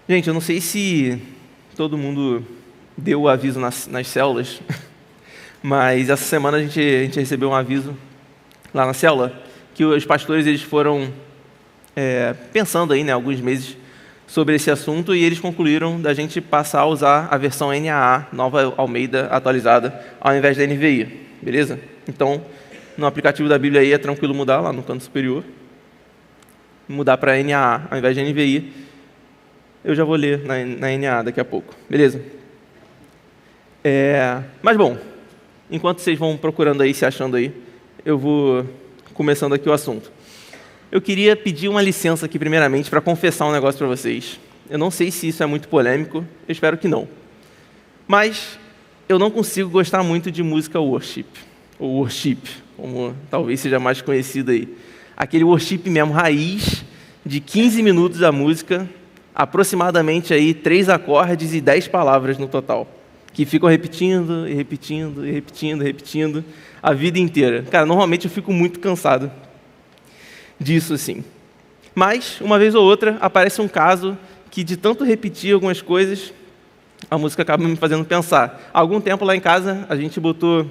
Gente, eu não sei se todo mundo deu o aviso nas células, mas essa semana a gente recebeu um aviso lá na célula que os pastores eles foram pensando aí, né, alguns meses sobre esse assunto e eles concluíram da gente passar a usar a versão NAA, Nova Almeida Atualizada, ao invés da NVI, beleza? Então, no aplicativo da Bíblia aí é tranquilo mudar lá no canto superior, mudar para NAA ao invés de NVI. Eu já vou ler na NAA daqui a pouco, beleza? Mas bom, enquanto vocês vão procurando aí, se achando aí, eu vou começando aqui o assunto. Eu queria pedir uma licença aqui primeiramente para confessar um negócio para vocês. Eu não sei se isso é muito polêmico, eu espero que não. Mas eu não consigo gostar muito de música worship, ou worship, como talvez seja mais conhecido aí. Aquele worship mesmo, raiz, de 15 minutos a música, aproximadamente aí 3 acordes e 10 palavras no total, que ficam repetindo e repetindo e repetindo e repetindo a vida inteira. Cara, normalmente eu fico muito cansado disso, assim. Mas, uma vez ou outra, aparece um caso que de tanto repetir algumas coisas, a música acaba me fazendo pensar. Há algum tempo lá em casa, a gente botou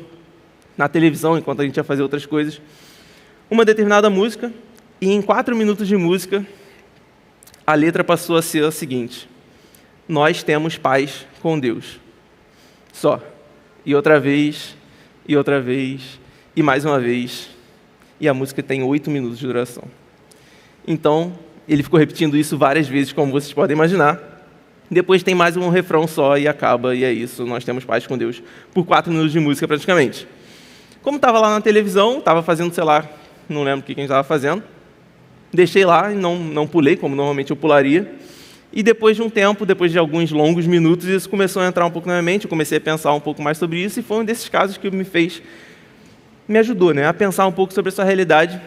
na televisão, enquanto a gente ia fazer outras coisas, uma determinada música, e em 4 minutos de música, a letra passou a ser a seguinte: nós temos paz com Deus. Só. E outra vez, e mais uma vez. E a música tem 8 minutos de duração. Então, ele ficou repetindo isso várias vezes, como vocês podem imaginar. Depois tem mais um refrão só e acaba, e é isso, nós temos paz com Deus. Por 4 minutos de música, praticamente. Como estava lá na televisão, estava fazendo, sei lá, não lembro o que a gente estava fazendo, deixei lá e não pulei, como normalmente eu pularia. E depois de um tempo, depois de alguns longos minutos, isso começou a entrar um pouco na minha mente, eu comecei a pensar um pouco mais sobre isso, e foi um desses casos que me ajudou, né, a pensar um pouco sobre essa realidade.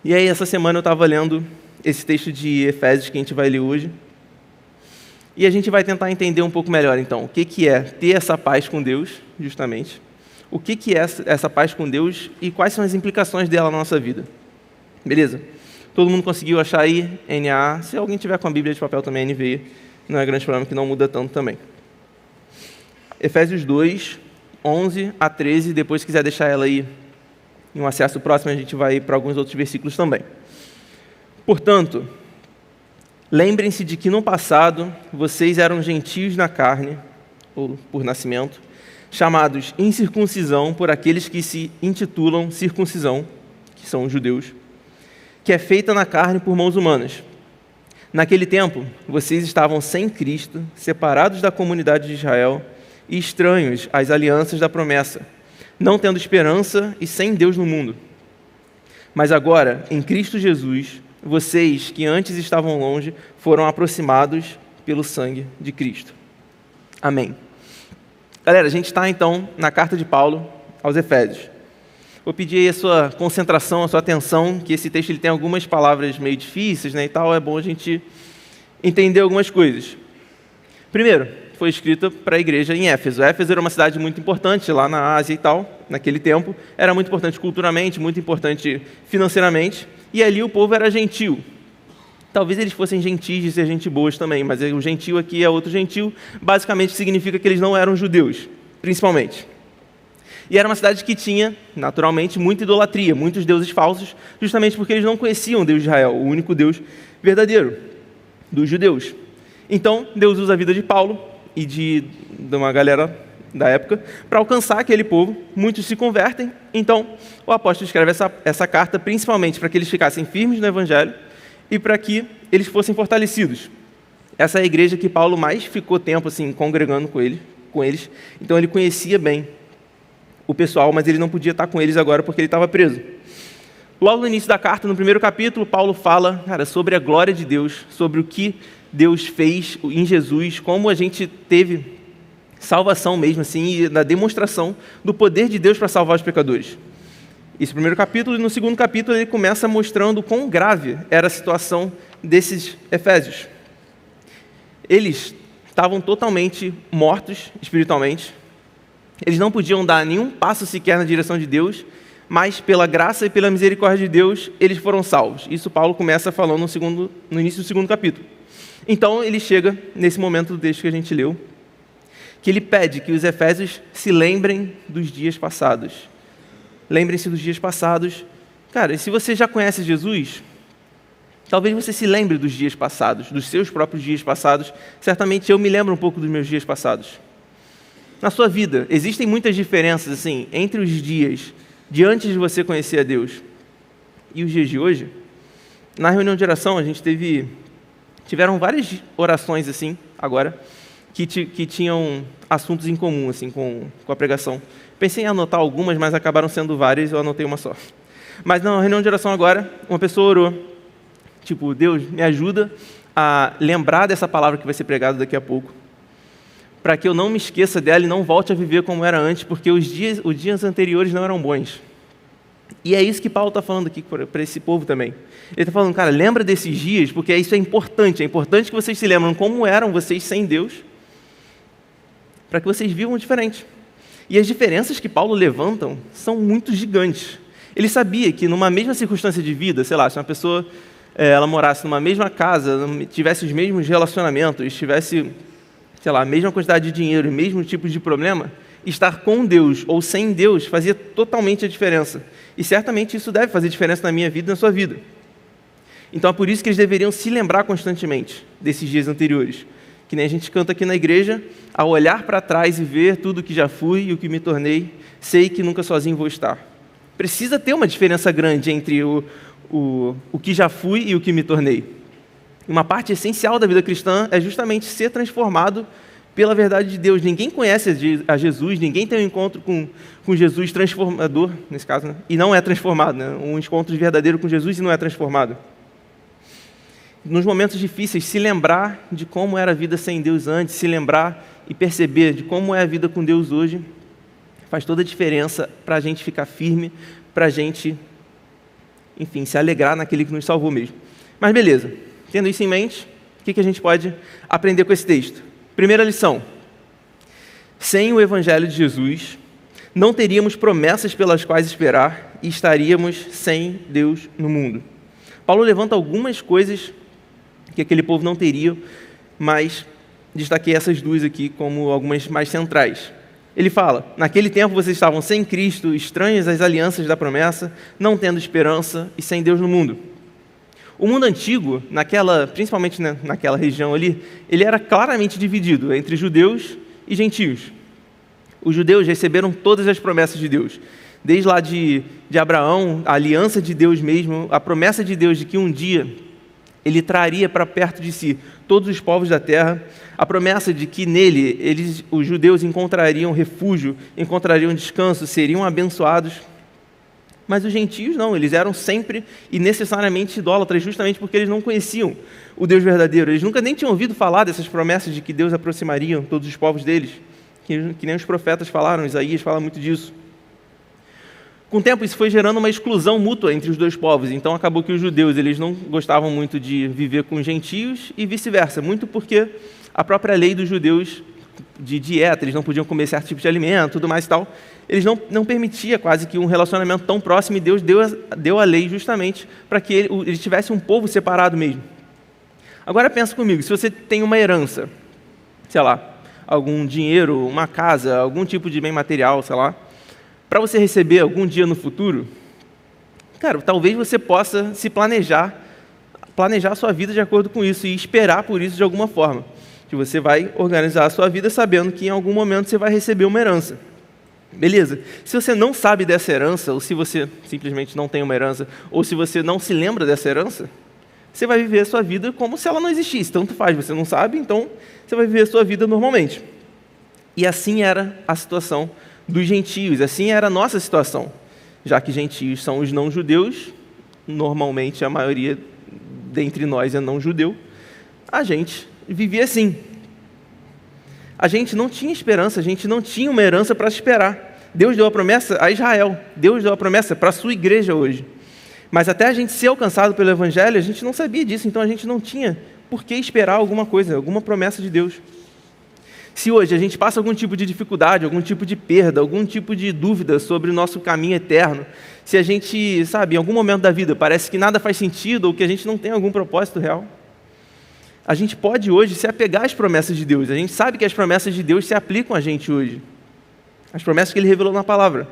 E aí, essa semana eu estava lendo esse texto de Efésios que a gente vai ler hoje, e a gente vai tentar entender um pouco melhor, então, o que é ter essa paz com Deus, justamente, o que é essa paz com Deus e quais são as implicações dela na nossa vida. Beleza? Todo mundo conseguiu achar aí NAA? Se alguém tiver com a Bíblia de papel também, NVI, não é grande problema, que não muda tanto também. Efésios 2, 11 a 13, depois se quiser deixar ela aí em um acesso próximo, a gente vai ir para alguns outros versículos também. Portanto, lembrem-se de que no passado vocês eram gentios na carne, ou por nascimento, chamados incircuncisão por aqueles que se intitulam circuncisão, que são os judeus, que é feita na carne por mãos humanas. Naquele tempo, vocês estavam sem Cristo, separados da comunidade de Israel e estranhos às alianças da promessa, não tendo esperança e sem Deus no mundo. Mas agora, em Cristo Jesus, vocês que antes estavam longe, foram aproximados pelo sangue de Cristo. Amém. Galera, a gente está então na carta de Paulo aos Efésios. Vou pedir aí a sua concentração, a sua atenção, que esse texto ele tem algumas palavras meio difíceis, né, e tal, é bom a gente entender algumas coisas. Primeiro, foi escrita para a igreja em Éfeso. Éfeso era uma cidade muito importante lá na Ásia e tal, naquele tempo. Era muito importante culturalmente, muito importante financeiramente, e ali o povo era gentil. Talvez eles fossem gentis de ser gente boas também, mas o gentil aqui é outro gentil, basicamente significa que eles não eram judeus, principalmente. E era uma cidade que tinha, naturalmente, muita idolatria, muitos deuses falsos, justamente porque eles não conheciam o Deus de Israel, o único Deus verdadeiro dos judeus. Então, Deus usa a vida de Paulo e de uma galera da época para alcançar aquele povo. Muitos se convertem. Então, o apóstolo escreve essa carta principalmente para que eles ficassem firmes no Evangelho e para que eles fossem fortalecidos. Essa é a igreja que Paulo mais ficou tempo assim, congregando com eles. Então, ele conhecia bem o pessoal, mas ele não podia estar com eles agora porque ele estava preso. Logo no início da carta, no primeiro capítulo, Paulo fala, sobre a glória de Deus, sobre o que Deus fez em Jesus, como a gente teve salvação mesmo, assim, e da demonstração do poder de Deus para salvar os pecadores. Esse primeiro capítulo, e no segundo capítulo ele começa mostrando quão grave era a situação desses efésios. Eles estavam totalmente mortos espiritualmente, eles não podiam dar nenhum passo sequer na direção de Deus, mas pela graça e pela misericórdia de Deus, eles foram salvos. Isso Paulo começa falando no início do segundo capítulo. Então ele chega nesse momento do texto que a gente leu, que ele pede que os efésios se lembrem dos dias passados. Lembrem-se dos dias passados. Cara, e se você já conhece Jesus, talvez você se lembre dos dias passados, dos seus próprios dias passados. Certamente eu me lembro um pouco dos meus dias passados. Na sua vida, existem muitas diferenças assim, entre os dias de antes de você conhecer a Deus e os dias de hoje. Na reunião de oração, a gente tiveram várias orações assim, agora, que tinham assuntos em comum assim, com a pregação. Pensei em anotar algumas, mas acabaram sendo várias, eu anotei uma só. Mas na reunião de oração agora, uma pessoa orou, tipo, Deus, me ajuda a lembrar dessa palavra que vai ser pregada daqui a pouco, para que eu não me esqueça dela e não volte a viver como era antes, porque os dias anteriores não eram bons. E é isso que Paulo está falando aqui para esse povo também. Ele está falando, cara, lembra desses dias, porque isso é importante que vocês se lembram como eram vocês sem Deus, para que vocês vivam diferente. E as diferenças que Paulo levantam são muito gigantes. Ele sabia que numa mesma circunstância de vida, sei lá, se uma pessoa ela morasse numa mesma casa, tivesse os mesmos relacionamentos, tivesse, sei lá, a mesma quantidade de dinheiro, o mesmo tipo de problema, estar com Deus ou sem Deus fazia totalmente a diferença. E certamente isso deve fazer diferença na minha vida e na sua vida. Então é por isso que eles deveriam se lembrar constantemente desses dias anteriores. Que nem a gente canta aqui na igreja, ao olhar para trás e ver tudo o que já fui e o que me tornei, sei que nunca sozinho vou estar. Precisa ter uma diferença grande entre o que já fui e o que me tornei. Uma parte essencial da vida cristã é justamente ser transformado pela verdade de Deus. Ninguém conhece a Jesus, ninguém tem um encontro com Jesus transformador, nesse caso, né? E não é transformado, né? Um encontro verdadeiro com Jesus e não é transformado. Nos momentos difíceis, se lembrar de como era a vida sem Deus antes, se lembrar e perceber de como é a vida com Deus hoje, faz toda a diferença para a gente ficar firme, para a gente, enfim, se alegrar naquele que nos salvou mesmo. Mas beleza, tendo isso em mente, o que a gente pode aprender com esse texto? Primeira lição: sem o Evangelho de Jesus, não teríamos promessas pelas quais esperar e estaríamos sem Deus no mundo. Paulo levanta algumas coisas que aquele povo não teria, mas destaquei essas duas aqui como algumas mais centrais. Ele fala, naquele tempo vocês estavam sem Cristo, estranhos às alianças da promessa, não tendo esperança e sem Deus no mundo. O mundo antigo, principalmente naquela região ali, ele era claramente dividido entre judeus e gentios. Os judeus receberam todas as promessas de Deus, desde lá de Abraão, a aliança de Deus mesmo, a promessa de Deus de que um dia ele traria para perto de si todos os povos da terra, a promessa de que nele os judeus encontrariam refúgio, encontrariam descanso, seriam abençoados. Mas os gentios não, eles eram sempre e necessariamente idólatras, justamente porque eles não conheciam o Deus verdadeiro. Eles nunca nem tinham ouvido falar dessas promessas de que Deus aproximaria todos os povos deles, que nem os profetas falaram, Isaías fala muito disso. Com o tempo, isso foi gerando uma exclusão mútua entre os dois povos. Então, acabou que os judeus eles não gostavam muito de viver com os gentios e vice-versa, muito porque a própria lei dos judeus de dieta, eles não podiam comer certo tipo de alimento, tudo mais e tal, eles não permitia quase que um relacionamento tão próximo, e Deus deu a lei justamente para que eles tivessem um povo separado mesmo. Agora pensa comigo, se você tem uma herança, sei lá, algum dinheiro, uma casa, algum tipo de bem material, sei lá, para você receber algum dia no futuro, cara, talvez você possa se planejar a sua vida de acordo com isso e esperar por isso de alguma forma. Que você vai organizar a sua vida sabendo que em algum momento você vai receber uma herança. Beleza? Se você não sabe dessa herança, ou se você simplesmente não tem uma herança, ou se você não se lembra dessa herança, você vai viver a sua vida como se ela não existisse. Tanto faz, você não sabe, então você vai viver a sua vida normalmente. E assim era a situação dos gentios, assim era a nossa situação. Já que gentios são os não-judeus, normalmente a maioria dentre nós é não-judeu, a gente vivia assim. A gente não tinha esperança, a gente não tinha uma herança para esperar. Deus deu a promessa a Israel, Deus deu a promessa para a sua igreja hoje. Mas até a gente ser alcançado pelo Evangelho, a gente não sabia disso, então a gente não tinha por que esperar alguma coisa, alguma promessa de Deus. Se hoje a gente passa algum tipo de dificuldade, algum tipo de perda, algum tipo de dúvida sobre o nosso caminho eterno, se a gente, sabe, em algum momento da vida parece que nada faz sentido ou que a gente não tem algum propósito real, a gente pode hoje se apegar às promessas de Deus. A gente sabe que as promessas de Deus se aplicam a gente hoje. As promessas que Ele revelou na palavra.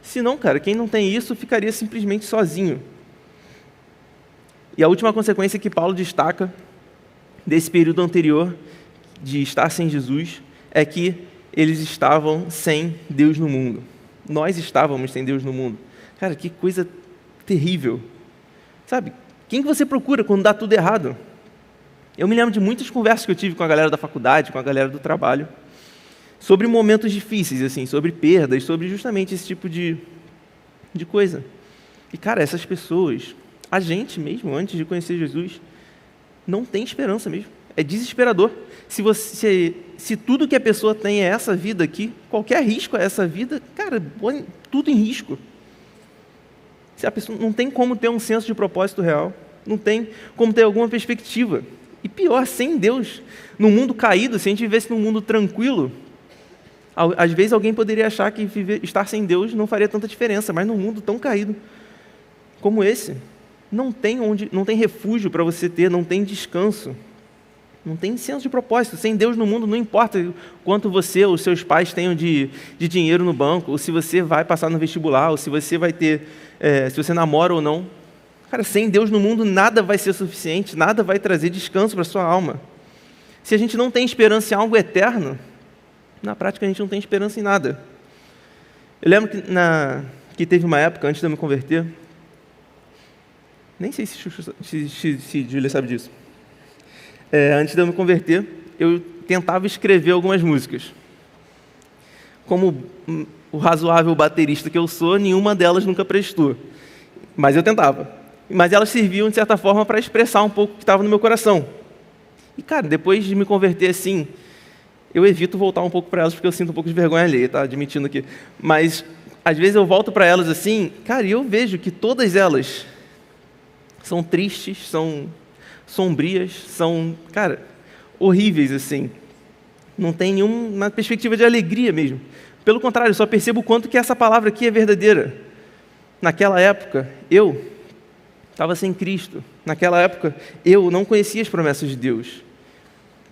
Se não, cara, quem não tem isso ficaria simplesmente sozinho. E a última consequência que Paulo destaca desse período anterior de estar sem Jesus é que eles estavam sem Deus no mundo. Nós estávamos sem Deus no mundo. Cara, que coisa terrível. Sabe, quem que você procura quando dá tudo errado? Eu me lembro de muitas conversas que eu tive com a galera da faculdade, com a galera do trabalho, sobre momentos difíceis, assim, sobre perdas, sobre justamente esse tipo de coisa. E, cara, essas pessoas, a gente mesmo, antes de conhecer Jesus, não tem esperança mesmo. É desesperador. Se tudo que a pessoa tem é essa vida aqui, qualquer risco é essa vida, cara, põe tudo em risco. Se a pessoa não tem como ter um senso de propósito real, não tem como ter alguma perspectiva. E pior, sem Deus, num mundo caído, se a gente vivesse num mundo tranquilo, às vezes alguém poderia achar que estar sem Deus não faria tanta diferença, mas num mundo tão caído como esse, não tem refúgio para você ter, não tem descanso, não tem senso de propósito. Sem Deus no mundo, não importa quanto você ou seus pais tenham de dinheiro no banco, ou se você vai passar no vestibular, ou se você vai ter, se você namora ou não. Cara, sem Deus no mundo, nada vai ser suficiente, nada vai trazer descanso para a sua alma. Se a gente não tem esperança em algo eterno, na prática a gente não tem esperança em nada. Eu lembro que teve uma época, antes de eu me converter, nem sei se Júlia sabe disso, antes de eu me converter, eu tentava escrever algumas músicas. Como o razoável baterista que eu sou, nenhuma delas nunca prestou. Mas eu tentava. Mas elas serviam, de certa forma, para expressar um pouco o que estava no meu coração. E, cara, depois de me converter assim, eu evito voltar um pouco para elas, porque eu sinto um pouco de vergonha alheia, tá? Admitindo aqui. Mas, às vezes eu volto para elas assim, cara, e eu vejo que todas elas são tristes, são sombrias, são, cara, horríveis, assim. Não tem nenhuma perspectiva de alegria mesmo. Pelo contrário, eu só percebo o quanto que essa palavra aqui é verdadeira. Naquela época, eu estava sem Cristo. Naquela época, eu não conhecia as promessas de Deus.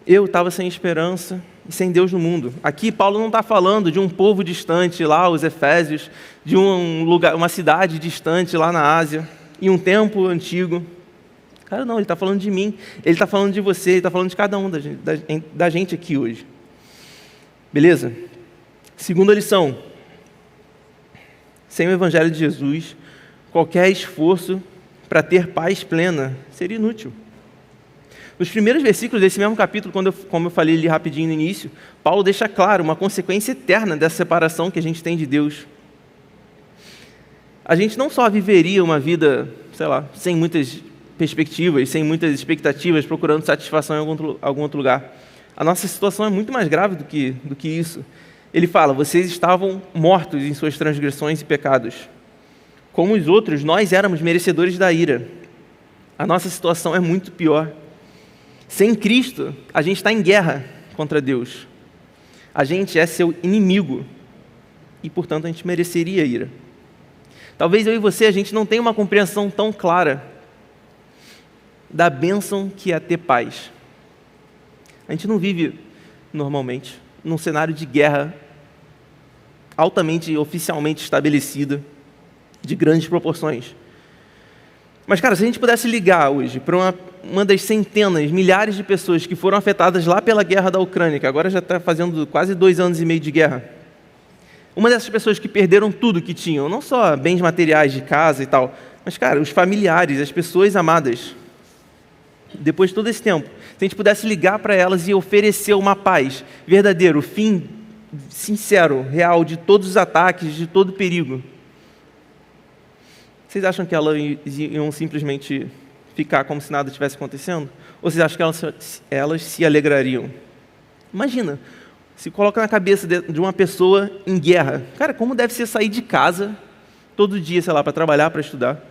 Eu estava sem esperança e sem Deus no mundo. Aqui, Paulo não está falando de um povo distante lá, os Efésios, de um lugar, uma cidade distante lá na Ásia, em um tempo antigo. Cara, não, ele está falando de mim, ele está falando de você, ele está falando de cada um da gente aqui hoje. Beleza? Segunda lição. Sem o Evangelho de Jesus, qualquer esforço para ter paz plena seria inútil. Nos primeiros versículos desse mesmo capítulo, como eu falei ali rapidinho no início, Paulo deixa claro uma consequência eterna dessa separação que a gente tem de Deus. A gente não só viveria uma vida, sei lá, sem muitas perspectivas, sem muitas expectativas, procurando satisfação em algum outro lugar. A nossa situação é muito mais grave do que isso. Ele fala, vocês estavam mortos em suas transgressões e pecados. Como os outros, nós éramos merecedores da ira. A nossa situação é muito pior. Sem Cristo, a gente está em guerra contra Deus. A gente é seu inimigo e, portanto, a gente mereceria ira. Talvez eu e você, a gente não tenha uma compreensão tão clara da bênção que é ter paz. A gente não vive, normalmente, num cenário de guerra altamente, oficialmente estabelecida, de grandes proporções. Mas, cara, se a gente pudesse ligar hoje para uma das centenas, milhares de pessoas que foram afetadas lá pela guerra da Ucrânia, que agora já está fazendo quase 2 anos e meio de guerra, uma dessas pessoas que perderam tudo que tinham, não só bens materiais de casa e tal, mas, cara, os familiares, as pessoas amadas, depois de todo esse tempo, se a gente pudesse ligar para elas e oferecer uma paz verdadeira, o fim sincero, real, de todos os ataques, de todo o perigo, vocês acham que elas iam simplesmente ficar como se nada estivesse acontecendo? Ou vocês acham que elas se alegrariam? Imagina, se coloca na cabeça de uma pessoa em guerra. Cara, como deve ser sair de casa todo dia, sei lá, para trabalhar, para estudar?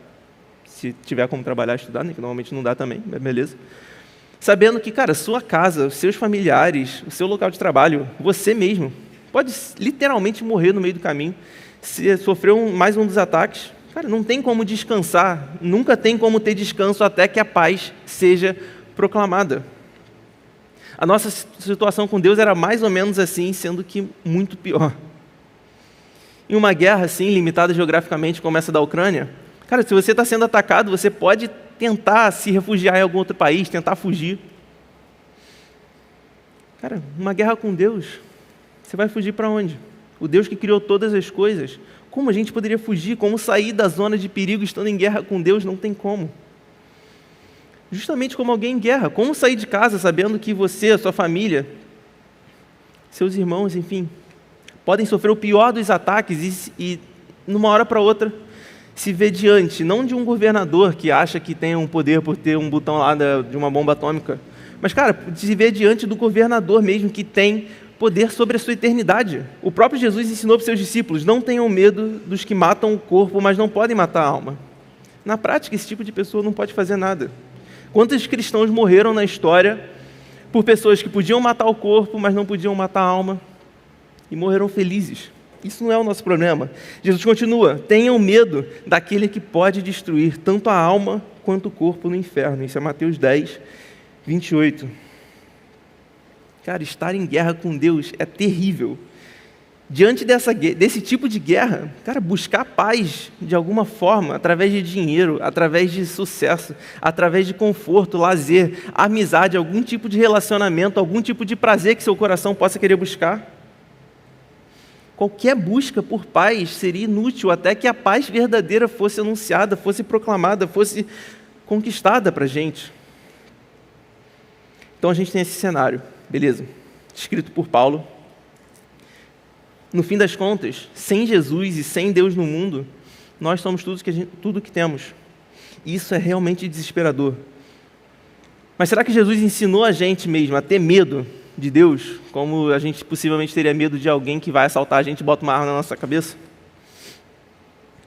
Se tiver como trabalhar e estudar, né, que normalmente não dá também, mas beleza. Sabendo que, cara, sua casa, os seus familiares, o seu local de trabalho, você mesmo, pode literalmente morrer no meio do caminho, se sofreu mais um dos ataques. Cara, não tem como descansar, nunca tem como ter descanso até que a paz seja proclamada. A nossa situação com Deus era mais ou menos assim, sendo que muito pior. Em uma guerra assim, limitada geograficamente como essa da Ucrânia, cara, se você está sendo atacado, você pode tentar se refugiar em algum outro país, tentar fugir. Cara, uma guerra com Deus, você vai fugir para onde? O Deus que criou todas as coisas. Como a gente poderia fugir? Como sair da zona de perigo estando em guerra com Deus? Não tem como. Justamente como alguém em guerra. Como sair de casa sabendo que você, a sua família, seus irmãos, enfim, podem sofrer o pior dos ataques e numa hora para outra, se vê diante, não de um governador que acha que tem um poder por ter um botão lá de uma bomba atômica, mas, cara, se vê diante do governador mesmo que tem poder sobre a sua eternidade. O próprio Jesus ensinou para os seus discípulos: não tenham medo dos que matam o corpo, mas não podem matar a alma. Na prática, esse tipo de pessoa não pode fazer nada. Quantos cristãos morreram na história por pessoas que podiam matar o corpo, mas não podiam matar a alma, e morreram felizes? Isso não é o nosso problema. Jesus continua: tenham medo daquele que pode destruir tanto a alma quanto o corpo no inferno. Isso é Mateus 10, 28. Cara, estar em guerra com Deus é terrível. Diante desse tipo de guerra, cara, buscar paz de alguma forma, através de dinheiro, através de sucesso, através de conforto, lazer, amizade, algum tipo de relacionamento, algum tipo de prazer que seu coração possa querer buscar. Qualquer busca por paz seria inútil até que a paz verdadeira fosse anunciada, fosse proclamada, fosse conquistada para a gente. Então a gente tem esse cenário, beleza, escrito por Paulo. No fim das contas, sem Jesus e sem Deus no mundo, nós somos tudo que temos. E isso é realmente desesperador. Mas será que Jesus ensinou a gente mesmo a ter medo de Deus, como a gente possivelmente teria medo de alguém que vai assaltar a gente e bota uma arma na nossa cabeça?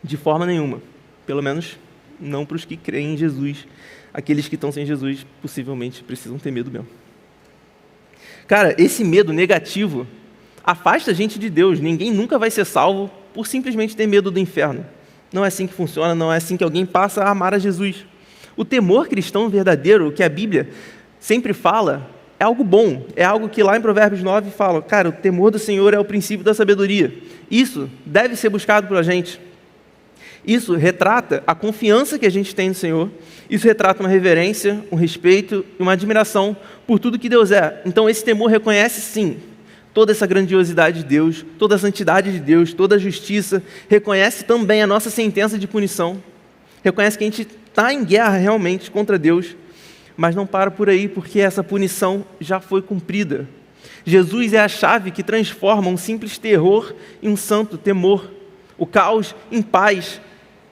De forma nenhuma. Pelo menos não para os que creem em Jesus. Aqueles que estão sem Jesus possivelmente precisam ter medo mesmo. Cara, esse medo negativo afasta a gente de Deus. Ninguém nunca vai ser salvo por simplesmente ter medo do inferno. Não é assim que funciona, não é assim que alguém passa a amar a Jesus. O temor cristão verdadeiro, que a Bíblia sempre fala, é algo bom. É algo que lá em Provérbios 9 fala: cara, o temor do Senhor é o princípio da sabedoria. Isso deve ser buscado por a gente. Isso retrata a confiança que a gente tem no Senhor. Isso retrata uma reverência, um respeito e uma admiração por tudo que Deus é. Então esse temor reconhece, sim, toda essa grandiosidade de Deus, toda a santidade de Deus, toda a justiça. Reconhece também a nossa sentença de punição. Reconhece que a gente está em guerra realmente contra Deus, mas não para por aí, porque essa punição já foi cumprida. Jesus é a chave que transforma um simples terror em um santo temor, o caos em paz,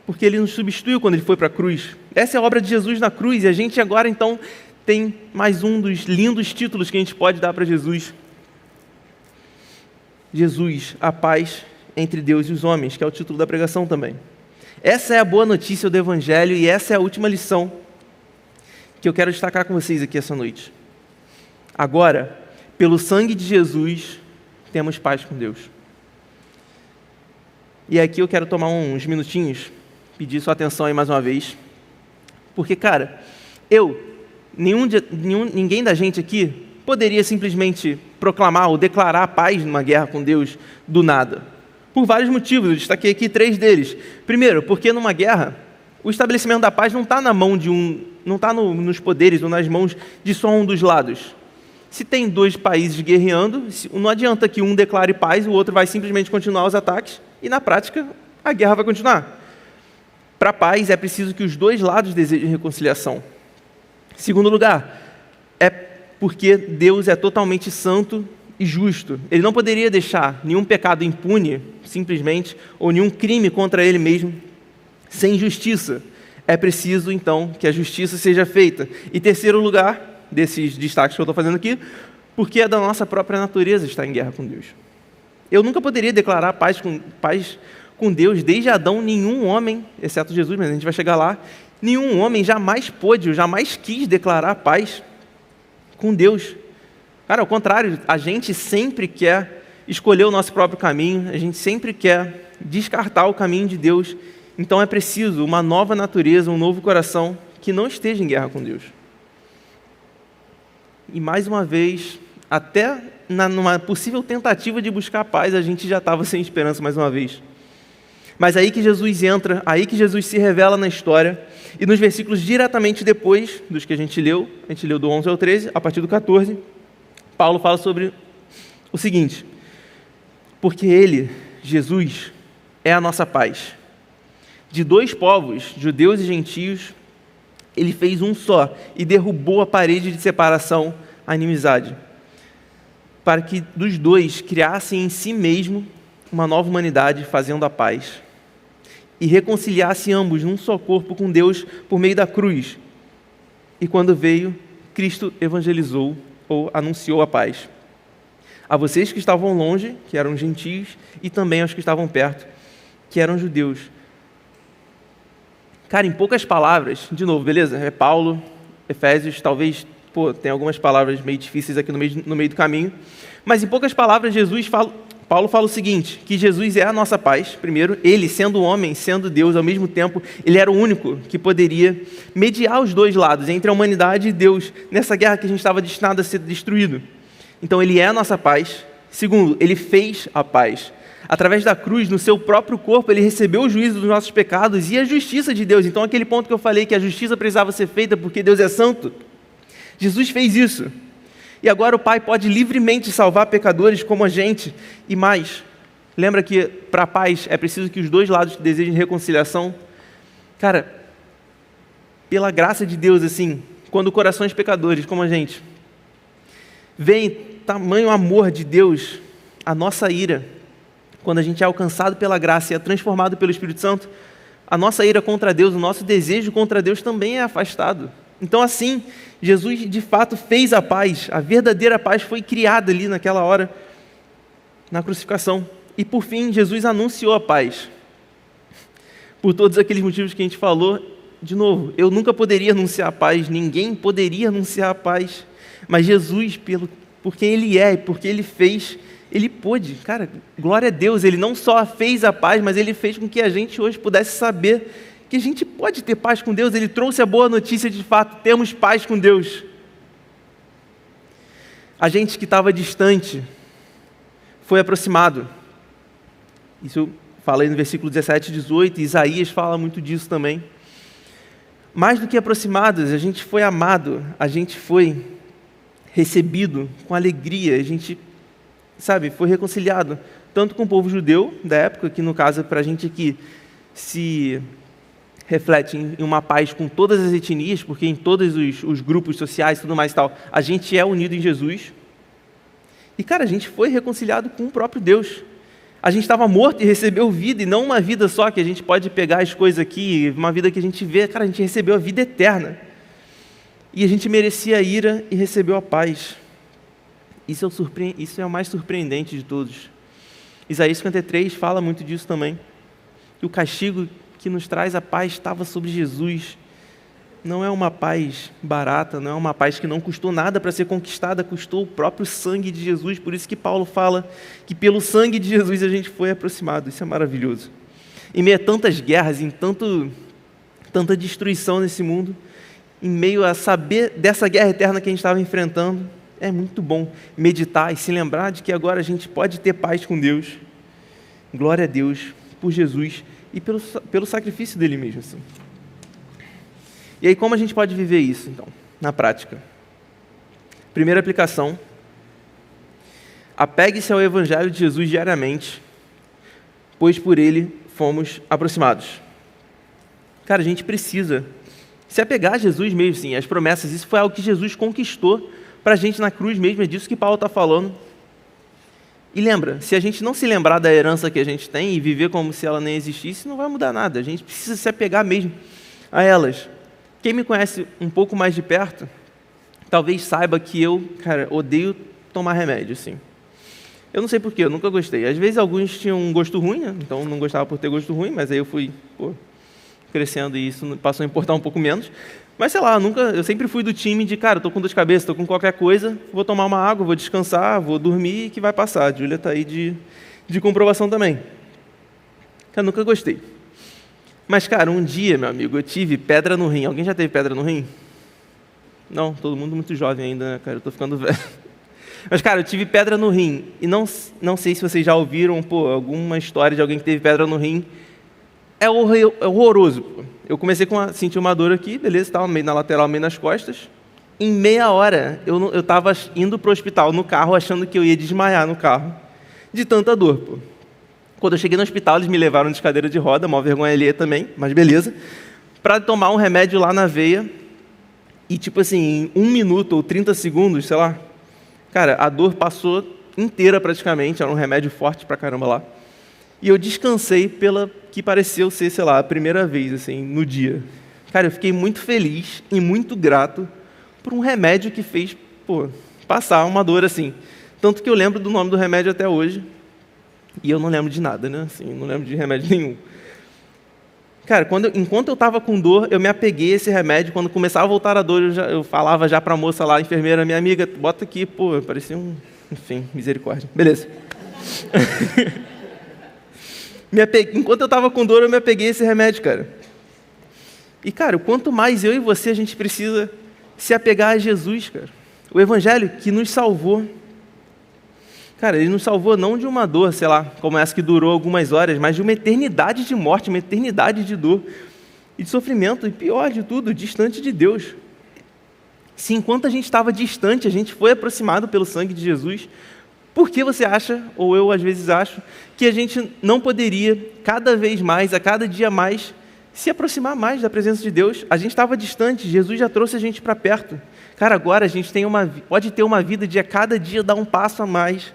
porque Ele nos substituiu quando Ele foi para a cruz. Essa é a obra de Jesus na cruz, e a gente agora então tem mais um dos lindos títulos que a gente pode dar para Jesus. Jesus, a paz entre Deus e os homens, que é o título da pregação também. Essa é a boa notícia do Evangelho, e essa é a última lição que eu quero destacar com vocês aqui essa noite. Agora, pelo sangue de Jesus, temos paz com Deus. E aqui eu quero tomar uns minutinhos, pedir sua atenção aí mais uma vez, porque, cara, ninguém da gente aqui poderia simplesmente proclamar ou declarar paz numa guerra com Deus do nada, por vários motivos. Eu destaquei aqui 3 deles. Primeiro, porque numa guerra, o estabelecimento da paz não está na mão não está nos poderes ou nas mãos de só um dos lados. Se tem 2 países guerreando, não adianta que um declare paz e o outro vai simplesmente continuar os ataques, e na prática a guerra vai continuar. Para a paz é preciso que os 2 lados desejem reconciliação. Segundo lugar, é porque Deus é totalmente santo e justo. Ele não poderia deixar nenhum pecado impune, simplesmente, ou nenhum crime contra Ele mesmo, sem justiça. É preciso, então, que a justiça seja feita. E terceiro lugar, desses destaques que eu estou fazendo aqui, porque é da nossa própria natureza estar em guerra com Deus. Eu nunca poderia declarar paz com Deus desde Adão. Nenhum homem, exceto Jesus, mas a gente vai chegar lá, nenhum homem jamais pôde ou jamais quis declarar paz com Deus. Cara, ao contrário, a gente sempre quer escolher o nosso próprio caminho, a gente sempre quer descartar o caminho de Deus. Então é preciso uma nova natureza, um novo coração que não esteja em guerra com Deus. e mais uma vez, até numa possível tentativa de buscar paz, a gente já estava sem esperança mais uma vez. Mas aí que Jesus entra, aí que Jesus se revela na história, e nos versículos diretamente depois dos que a gente leu do 11 ao 13, a partir do 14, Paulo fala sobre o seguinte: porque ele, Jesus, é a nossa paz. De dois povos, judeus e gentios, ele fez um só e derrubou a parede de separação, a inimizade, para que dos dois criassem em si mesmo uma nova humanidade, fazendo a paz, e reconciliasse ambos num só corpo com Deus por meio da cruz. E quando veio, Cristo evangelizou ou anunciou a paz a vocês que estavam longe, que eram gentios, e também aos que estavam perto, que eram judeus. Cara, em poucas palavras, de novo, beleza? É Paulo, Efésios, talvez, tem algumas palavras meio difíceis aqui no meio do caminho, mas em poucas palavras, Paulo fala o seguinte, que Jesus é a nossa paz, primeiro, ele sendo homem, sendo Deus, ao mesmo tempo, ele era o único que poderia mediar os dois lados, entre a humanidade e Deus, nessa guerra que a gente estava destinado a ser destruído. Então, ele é a nossa paz. Segundo, ele fez a paz. Através da cruz, no seu próprio corpo, ele recebeu o juízo dos nossos pecados e a justiça de Deus. Então, aquele ponto que eu falei que a justiça precisava ser feita porque Deus é santo, Jesus fez isso. E agora o Pai pode livremente salvar pecadores como a gente e mais. Lembra que para a paz é preciso que os dois lados desejem reconciliação? Cara, pela graça de Deus, assim, quando corações pecadores como a gente veem tamanho amor de Deus, a nossa ira, quando a gente é alcançado pela graça e é transformado pelo Espírito Santo, a nossa ira contra Deus, o nosso desejo contra Deus também é afastado. Então, assim, Jesus de fato fez a paz, a verdadeira paz foi criada ali naquela hora, na crucificação. E por fim, Jesus anunciou a paz. Por todos aqueles motivos que a gente falou, de novo, eu nunca poderia anunciar a paz, ninguém poderia anunciar a paz, mas Jesus, por quem Ele é e por que Ele fez, Ele pôde. Cara, glória a Deus, Ele não só fez a paz, mas Ele fez com que a gente hoje pudesse saber que a gente pode ter paz com Deus. Ele trouxe a boa notícia de fato, temos paz com Deus. A gente que estava distante foi aproximado. Isso fala aí no versículo 17 e 18, e Isaías fala muito disso também. Mais do que aproximados, a gente foi amado, a gente foi recebido com alegria, a gente, foi reconciliado, tanto com o povo judeu da época, que no caso para a gente aqui se reflete em uma paz com todas as etnias, porque em todos os grupos sociais e tudo mais e tal, a gente é unido em Jesus. E, cara, a gente foi reconciliado com o próprio Deus. A gente estava morto e recebeu vida, e não uma vida só, que a gente pode pegar as coisas aqui, uma vida que a gente vê, cara, a gente recebeu a vida eterna. E a gente merecia a ira e recebeu a paz. Isso é o mais surpreendente de todos. Isaías 53 fala muito disso também. Que o castigo que nos traz a paz estava sobre Jesus. Não é uma paz barata, não é uma paz que não custou nada para ser conquistada, custou o próprio sangue de Jesus. Por isso que Paulo fala que pelo sangue de Jesus a gente foi aproximado. Isso é maravilhoso. Em meio a tantas guerras, em tanta destruição nesse mundo, em meio a saber dessa guerra eterna que a gente estava enfrentando, é muito bom meditar e se lembrar de que agora a gente pode ter paz com Deus. Glória a Deus por Jesus e pelo sacrifício dele mesmo. Assim. E aí, como a gente pode viver isso, então, na prática? Primeira aplicação: apegue-se ao Evangelho de Jesus diariamente, pois por ele fomos aproximados. Cara, a gente precisa se apegar a Jesus mesmo, sim, as promessas. Isso foi algo que Jesus conquistou para a gente na cruz mesmo, é disso que Paulo está falando. E lembra, se a gente não se lembrar da herança que a gente tem e viver como se ela nem existisse, não vai mudar nada. A gente precisa se apegar mesmo a elas. Quem me conhece um pouco mais de perto, talvez saiba que eu, odeio tomar remédio, assim. Eu não sei porquê, eu nunca gostei. Às vezes alguns tinham um gosto ruim, né? Então não gostava por ter gosto ruim, mas aí eu fui crescendo e isso passou a importar um pouco menos. Mas sei lá, eu sempre fui do time de, estou com dor de cabeça, estou com qualquer coisa, vou tomar uma água, vou descansar, vou dormir, que vai passar. A Júlia está aí de comprovação também. Eu nunca gostei. Mas, um dia, meu amigo, eu tive pedra no rim. Alguém já teve pedra no rim? Não, todo mundo muito jovem ainda, né, cara? Eu tô ficando velho. Mas, cara, eu tive pedra no rim. E não sei se vocês já ouviram, alguma história de alguém que teve pedra no rim. É horroroso, pô. Eu comecei a sentir uma dor aqui, beleza, estava meio na lateral, meio nas costas. Em meia hora, eu estava indo para o hospital no carro, achando que eu ia desmaiar no carro, de tanta dor, pô. Quando eu cheguei no hospital, eles me levaram de cadeira de roda, mó vergonha alheia também, mas beleza, para tomar um remédio lá na veia. E, tipo assim, em 1 minuto ou 30 segundos, sei lá, cara, a dor passou inteira praticamente, era um remédio forte pra caramba lá. E eu descansei pela que pareceu ser, sei lá, a primeira vez, assim, no dia. Cara, eu fiquei muito feliz e muito grato por um remédio que fez, passar uma dor assim. Tanto que eu lembro do nome do remédio até hoje, e eu não lembro de nada, né? Assim, não lembro de remédio nenhum. Cara, enquanto eu estava com dor, eu me apeguei a esse remédio. Quando começava a voltar a dor, eu falava já para a moça lá, a enfermeira, minha amiga, bota aqui, parecia enfim, misericórdia. Beleza. Enquanto eu estava com dor, eu me apeguei a esse remédio, cara. E, cara, quanto mais eu e você, a gente precisa se apegar a Jesus, cara. O Evangelho que nos salvou. Cara, Ele nos salvou não de uma dor, sei lá, como essa que durou algumas horas, mas de uma eternidade de morte, uma eternidade de dor e de sofrimento, e pior de tudo, distante de Deus. Se enquanto a gente estava distante, a gente foi aproximado pelo sangue de Jesus, por que você acha, ou eu às vezes acho, que a gente não poderia, cada vez mais, a cada dia mais, se aproximar mais da presença de Deus? A gente estava distante, Jesus já trouxe a gente para perto. Cara, agora a gente pode ter uma vida de a cada dia dar um passo a mais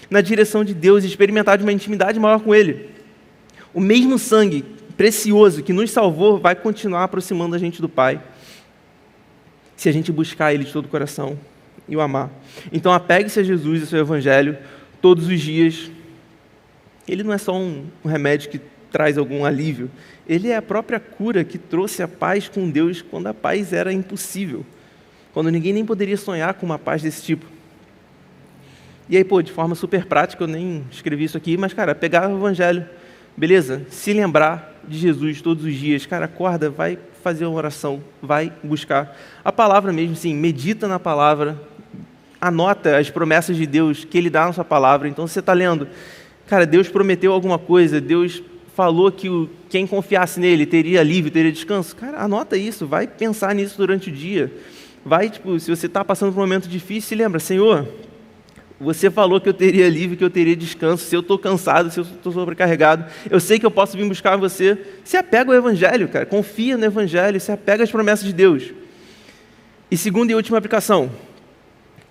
na direção de Deus e experimentar de uma intimidade maior com Ele. O mesmo sangue precioso que nos salvou vai continuar aproximando a gente do Pai, se a gente buscar Ele de todo o coração e o amar. Então apegue-se a Jesus e ao seu Evangelho todos os dias. Ele não é só um remédio que traz algum alívio, Ele é a própria cura que trouxe a paz com Deus quando a paz era impossível, quando ninguém nem poderia sonhar com uma paz desse tipo. E aí, de forma super prática, eu nem escrevi isso aqui, mas, cara, pegar o Evangelho, beleza? Se lembrar de Jesus todos os dias, cara, acorda, vai fazer uma oração, vai buscar a palavra mesmo, sim, medita na palavra, anota as promessas de Deus que Ele dá na sua palavra. Então, se você está lendo, cara, Deus prometeu alguma coisa, Deus falou que quem confiasse nele teria alívio, teria descanso. Cara, anota isso, vai pensar nisso durante o dia. Vai, se você está passando por um momento difícil, se lembra, Senhor, você falou que eu teria alívio, que eu teria descanso. Se eu estou cansado, se eu estou sobrecarregado, eu sei que eu posso vir buscar você. Se apega ao Evangelho, cara. Confia no Evangelho, se apega às promessas de Deus. E segunda e última aplicação.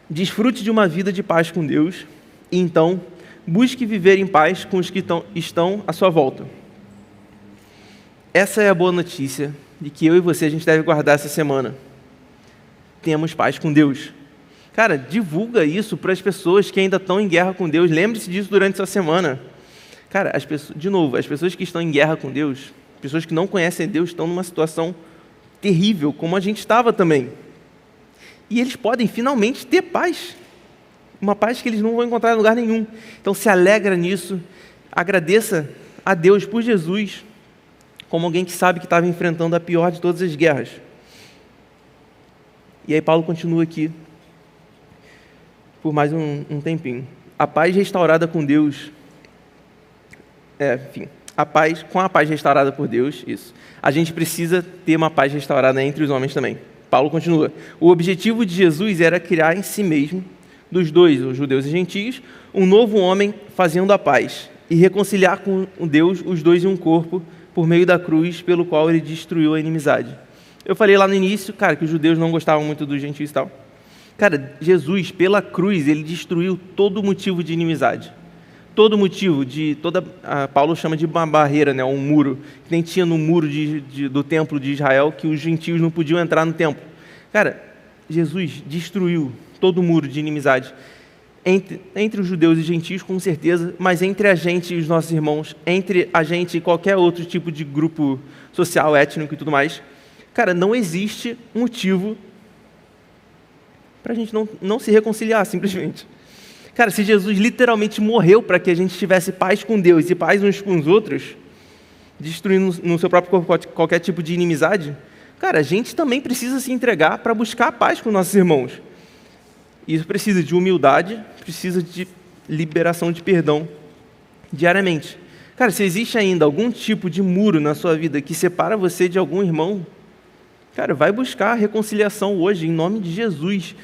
Desfrute de uma vida de paz com Deus e então busque viver em paz com os que estão à sua volta. Essa é a boa notícia de que eu e você, a gente deve guardar essa semana. Temos paz com Deus. Cara, divulga isso para as pessoas que ainda estão em guerra com Deus. Lembre-se disso durante essa semana. Cara, as pessoas que estão em guerra com Deus, pessoas que não conhecem Deus, estão numa situação terrível, como a gente estava também. E eles podem finalmente ter paz. Uma paz que eles não vão encontrar em lugar nenhum. Então se alegra nisso, agradeça a Deus por Jesus, como alguém que sabe que estava enfrentando a pior de todas as guerras. E aí Paulo continua aqui, por mais um tempinho. A paz restaurada com Deus, com a paz restaurada por Deus, isso. A gente precisa ter uma paz restaurada entre os homens também. Paulo continua. O objetivo de Jesus era criar em si mesmo, dos dois, os judeus e gentios, um novo homem fazendo a paz e reconciliar com Deus os dois em um corpo por meio da cruz pelo qual ele destruiu a inimizade. Eu falei lá no início, cara, que os judeus não gostavam muito dos gentios e tal. Cara, Jesus, pela cruz, ele destruiu todo motivo de inimizade. Todo motivo Paulo chama de uma barreira, né, um muro, que nem tinha no muro do templo de Israel, que os gentios não podiam entrar no templo. Cara, Jesus destruiu todo o muro de inimizade entre os judeus e gentios, com certeza, mas entre a gente e os nossos irmãos, entre a gente e qualquer outro tipo de grupo social, étnico e tudo mais. Cara, não existe motivo para a gente não se reconciliar, simplesmente. Cara, se Jesus literalmente morreu para que a gente tivesse paz com Deus e paz uns com os outros, destruindo no seu próprio corpo qualquer tipo de inimizade, cara, a gente também precisa se entregar para buscar a paz com nossos irmãos. Isso precisa de humildade, precisa de liberação de perdão diariamente. Cara, se existe ainda algum tipo de muro na sua vida que separa você de algum irmão, cara, vai buscar a reconciliação hoje, em nome de Jesus.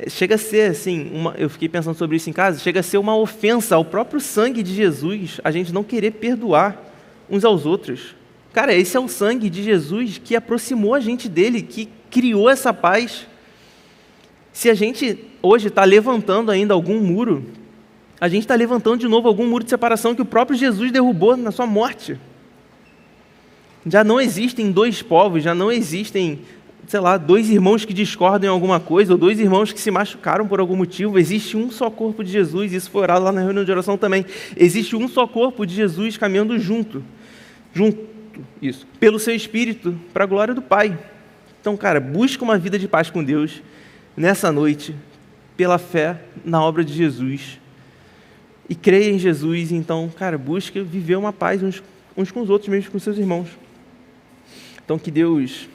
Chega a ser, assim, eu fiquei pensando sobre isso em casa, chega a ser uma ofensa ao próprio sangue de Jesus, a gente não querer perdoar uns aos outros. Cara, esse é o sangue de Jesus que aproximou a gente dele, que criou essa paz. Se a gente hoje está levantando ainda algum muro, a gente está levantando de novo algum muro de separação que o próprio Jesus derrubou na sua morte. Já não existem dois povos, já não existem, sei lá, dois irmãos que discordam em alguma coisa, ou dois irmãos que se machucaram por algum motivo. Existe um só corpo de Jesus, isso foi orado lá na reunião de oração também. Existe um só corpo de Jesus caminhando junto, isso, pelo seu Espírito, para a glória do Pai. Então, cara, busca uma vida de paz com Deus nessa noite, pela fé na obra de Jesus. E creia em Jesus, então, cara, busca viver uma paz uns com os outros, mesmo com seus irmãos. Então, que Deus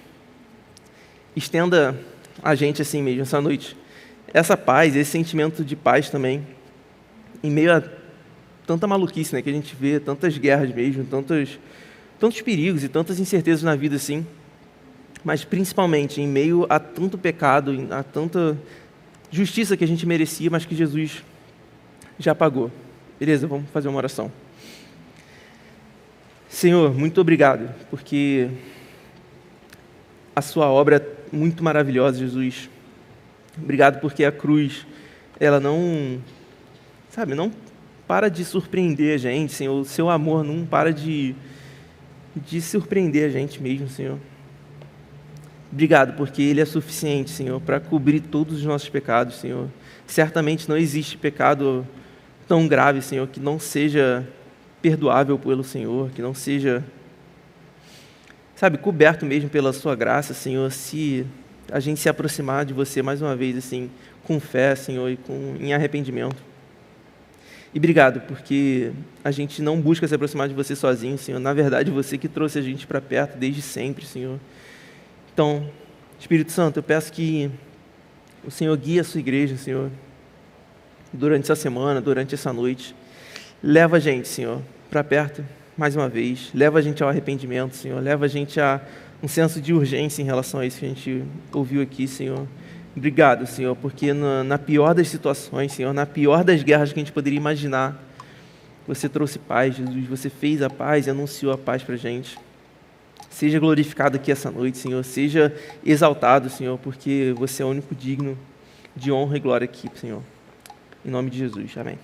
estenda a gente assim mesmo, essa noite, essa paz, esse sentimento de paz também, em meio a tanta maluquice, né, que a gente vê, tantas guerras mesmo, tantos perigos e tantas incertezas na vida, assim, mas principalmente em meio a tanto pecado, a tanta justiça que a gente merecia, mas que Jesus já pagou. Beleza, vamos fazer uma oração. Senhor, muito obrigado, porque a sua obra é muito maravilhosa, Jesus. Obrigado porque a cruz, ela não para de surpreender a gente, Senhor. O seu amor não para de surpreender a gente mesmo, Senhor. Obrigado porque Ele é suficiente, Senhor, para cobrir todos os nossos pecados, Senhor. Certamente não existe pecado tão grave, Senhor, que não seja perdoável pelo Senhor, que não seja, coberto mesmo pela sua graça, Senhor, se a gente se aproximar de você mais uma vez, assim, com fé, Senhor, e em arrependimento. E obrigado, porque a gente não busca se aproximar de você sozinho, Senhor. Na verdade, você que trouxe a gente para perto desde sempre, Senhor. Então, Espírito Santo, eu peço que o Senhor guie a sua igreja, Senhor, durante essa semana, durante essa noite. Leva a gente, Senhor, para perto, mais uma vez. Leva a gente ao arrependimento, Senhor. Leva a gente a um senso de urgência em relação a isso que a gente ouviu aqui, Senhor. Obrigado, Senhor, porque na pior das situações, Senhor, na pior das guerras que a gente poderia imaginar, você trouxe paz, Jesus. Você fez a paz e anunciou a paz para a gente. Seja glorificado aqui essa noite, Senhor. Seja exaltado, Senhor, porque você é o único digno de honra e glória aqui, Senhor. Em nome de Jesus. Amém.